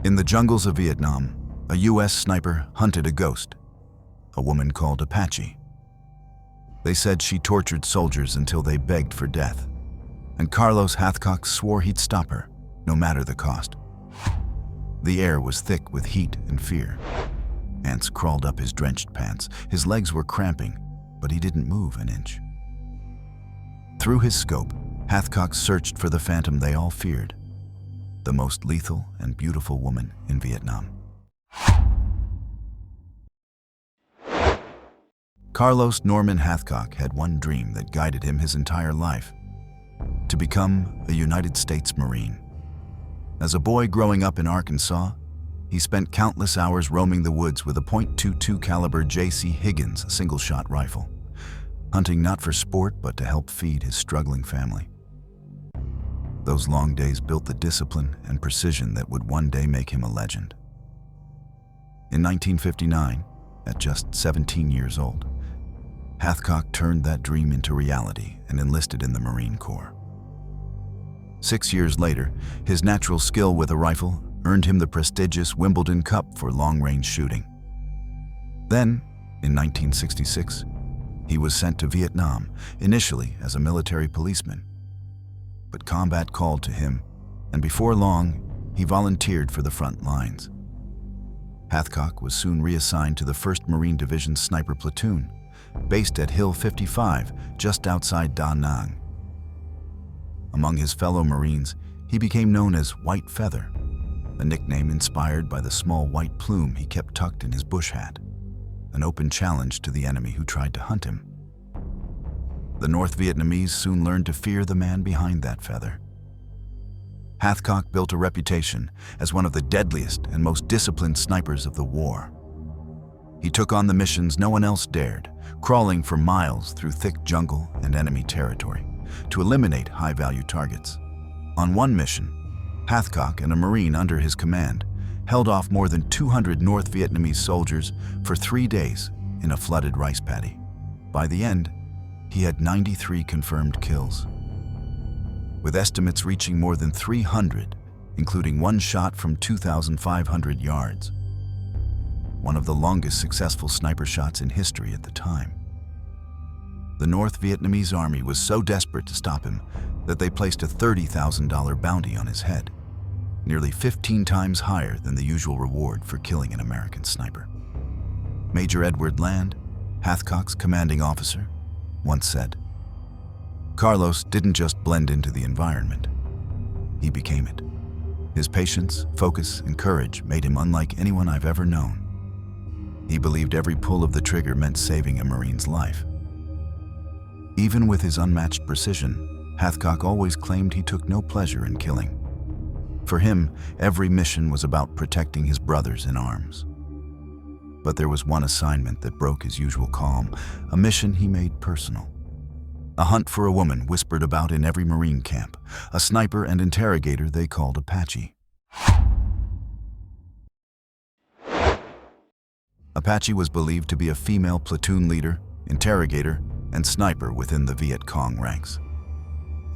In the jungles of Vietnam, a U.S. sniper hunted a ghost, a woman called Apache. They said she tortured soldiers until they begged for death, and Carlos Hathcock swore he'd stop her, no matter the cost. The air was thick with heat and fear. Ants crawled up his drenched pants. His legs were cramping, but he didn't move an inch. Through his scope, Hathcock searched for the phantom they all feared, the most lethal and beautiful woman in Vietnam. Carlos Norman Hathcock had one dream that guided him his entire life: to become a United States Marine. As a boy growing up in Arkansas, he spent countless hours roaming the woods with a .22 caliber J.C. Higgins single-shot rifle, hunting not for sport but to help feed his struggling family. Those long days built the discipline and precision that would one day make him a legend. In 1959, at just 17 years old, Hathcock turned that dream into reality and enlisted in the Marine Corps. 6 years later, his natural skill with a rifle earned him the prestigious Wimbledon Cup for long-range shooting. Then, in 1966, he was sent to Vietnam, initially as a military policeman. But combat called to him, and before long, he volunteered for the front lines. Hathcock was soon reassigned to the 1st Marine Division Sniper Platoon, based at Hill 55, just outside Da Nang. Among his fellow Marines, he became known as White Feather, a nickname inspired by the small white plume he kept tucked in his bush hat, an open challenge to the enemy who tried to hunt him. The North Vietnamese soon learned to fear the man behind that feather. Hathcock built a reputation as one of the deadliest and most disciplined snipers of the war. He took on the missions no one else dared, crawling for miles through thick jungle and enemy territory to eliminate high-value targets. On one mission, Hathcock and a Marine under his command held off more than 200 North Vietnamese soldiers for 3 days in a flooded rice paddy. By the end, he had 93 confirmed kills, with estimates reaching more than 300, including one shot from 2,500 yards. One of the longest successful sniper shots in history at the time. The North Vietnamese army was so desperate to stop him that they placed a $30,000 bounty on his head, nearly 15 times higher than the usual reward for killing an American sniper. Major Edward Land, Hathcock's commanding officer, once said, "Carlos didn't just blend into the environment, he became it. His patience, focus, and courage made him unlike anyone I've ever known. He believed every pull of the trigger meant saving a Marine's life." Even with his unmatched precision, Hathcock always claimed he took no pleasure in killing. For him, every mission was about protecting his brothers in arms. But there was one assignment that broke his usual calm, a mission he made personal. A hunt for a woman whispered about in every Marine camp, a sniper and interrogator they called Apache. Apache was believed to be a female platoon leader, interrogator, and sniper within the Viet Cong ranks.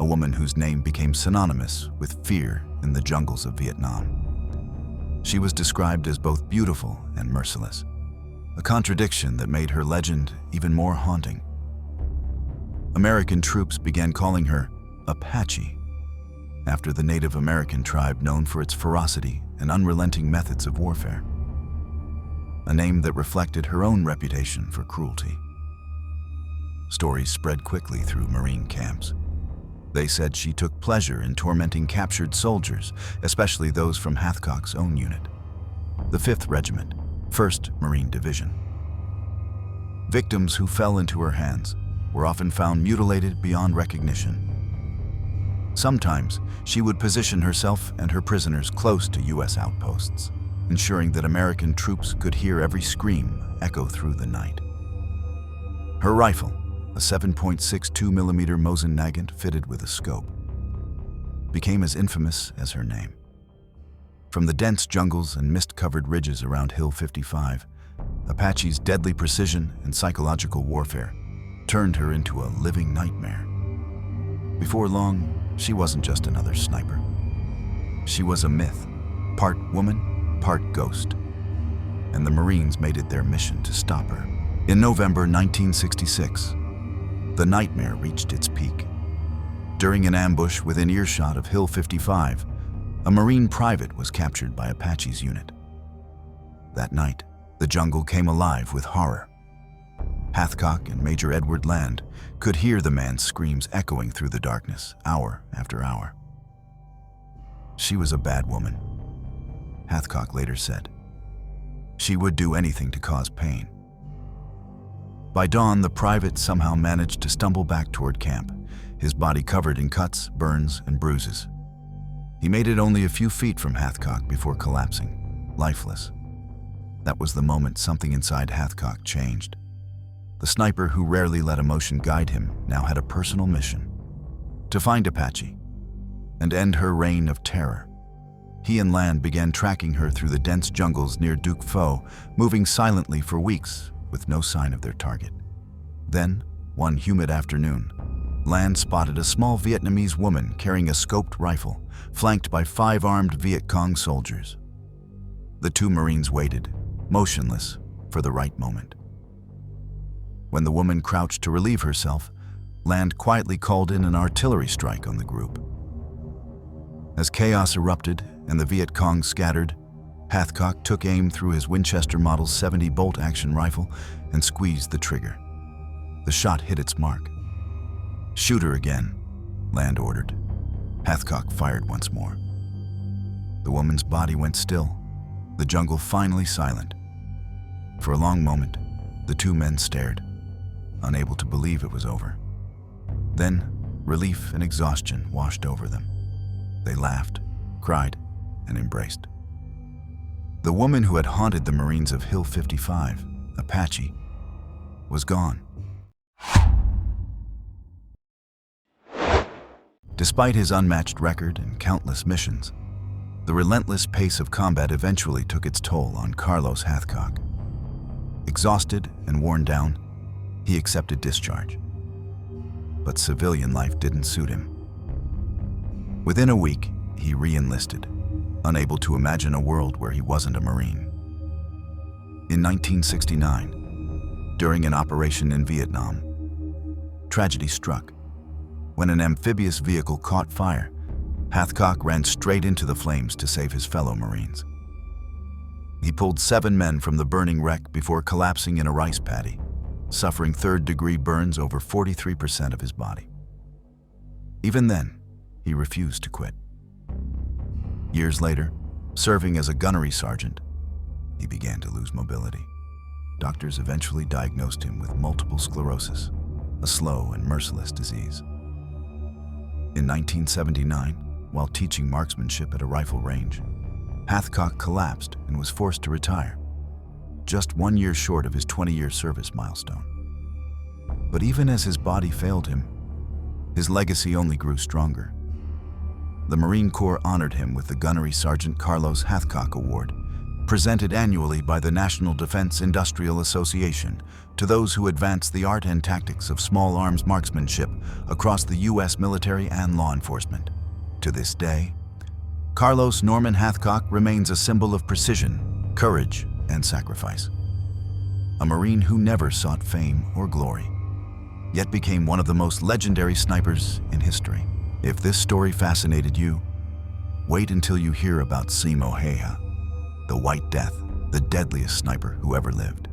A woman whose name became synonymous with fear in the jungles of Vietnam. She was described as both beautiful and merciless, a contradiction that made her legend even more haunting. American troops began calling her Apache, after the Native American tribe known for its ferocity and unrelenting methods of warfare, a name that reflected her own reputation for cruelty. Stories spread quickly through Marine camps. They said she took pleasure in tormenting captured soldiers, especially those from Hathcock's own unit, the 5th Regiment, 1st Marine Division. Victims who fell into her hands were often found mutilated beyond recognition. Sometimes she would position herself and her prisoners close to U.S. outposts, ensuring that American troops could hear every scream echo through the night. Her rifle, a 7.62mm Mosin Nagant fitted with a scope, became as infamous as her name. From the dense jungles and mist-covered ridges around Hill 55, Apache's deadly precision and psychological warfare turned her into a living nightmare. Before long, she wasn't just another sniper. She was a myth, part woman part ghost, and the Marines made it their mission to stop her. In November 1966, the nightmare reached its peak. During an ambush within earshot of Hill 55, a Marine private was captured by Apache's unit. That night, the jungle came alive with horror. Hathcock and Major Edward Land could hear the man's screams echoing through the darkness, hour after hour. She was a bad woman, Hathcock later said. She would do anything to cause pain. By dawn, the private somehow managed to stumble back toward camp, his body covered in cuts, burns, and bruises. He made it only a few feet from Hathcock before collapsing, lifeless. That was the moment something inside Hathcock changed. The sniper who rarely let emotion guide him now had a personal mission: to find Apache and end her reign of terror. He and Land began tracking her through the dense jungles near Duc Pho, moving silently for weeks with no sign of their target. Then, one humid afternoon, Land spotted a small Vietnamese woman carrying a scoped rifle, flanked by 5 armed Viet Cong soldiers. The 2 Marines waited, motionless, for the right moment. When the woman crouched to relieve herself, Land quietly called in an artillery strike on the group. As chaos erupted and the Viet Cong scattered, Hathcock took aim through his Winchester Model 70 bolt-action rifle and squeezed the trigger. The shot hit its mark. "Shoot her again," Land ordered. Hathcock fired once more. The woman's body went still, the jungle finally silent. For a long moment, the 2 men stared, unable to believe it was over. Then, relief and exhaustion washed over them. They laughed, cried, and embraced. The woman who had haunted the Marines of Hill 55, Apache, was gone. Despite his unmatched record and countless missions, the relentless pace of combat eventually took its toll on Carlos Hathcock. Exhausted and worn down, he accepted discharge. But civilian life didn't suit him. Within a week, he re-enlisted, unable to imagine a world where he wasn't a Marine. In 1969, during an operation in Vietnam, tragedy struck. When an amphibious vehicle caught fire, Hathcock ran straight into the flames to save his fellow Marines. He pulled 7 men from the burning wreck before collapsing in a rice paddy, suffering 3rd-degree burns over 43% of his body. Even then, he refused to quit. Years later, serving as a gunnery sergeant, he began to lose mobility. Doctors eventually diagnosed him with multiple sclerosis, a slow and merciless disease. In 1979, while teaching marksmanship at a rifle range, Hathcock collapsed and was forced to retire, just 1 year short of his 20-year service milestone. But even as his body failed him, his legacy only grew stronger. The Marine Corps honored him with the Gunnery Sergeant Carlos Hathcock Award, presented annually by the National Defense Industrial Association to those who advance the art and tactics of small arms marksmanship across the U.S. military and law enforcement. To this day, Carlos Norman Hathcock remains a symbol of precision, courage, and sacrifice. A Marine who never sought fame or glory, yet became one of the most legendary snipers in history. If this story fascinated you, wait until you hear about Simo Häyhä, the White Death, the deadliest sniper who ever lived.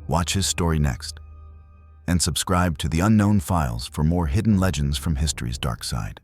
Watch his story next, and subscribe to the Unknown Files for more hidden legends from history's dark side.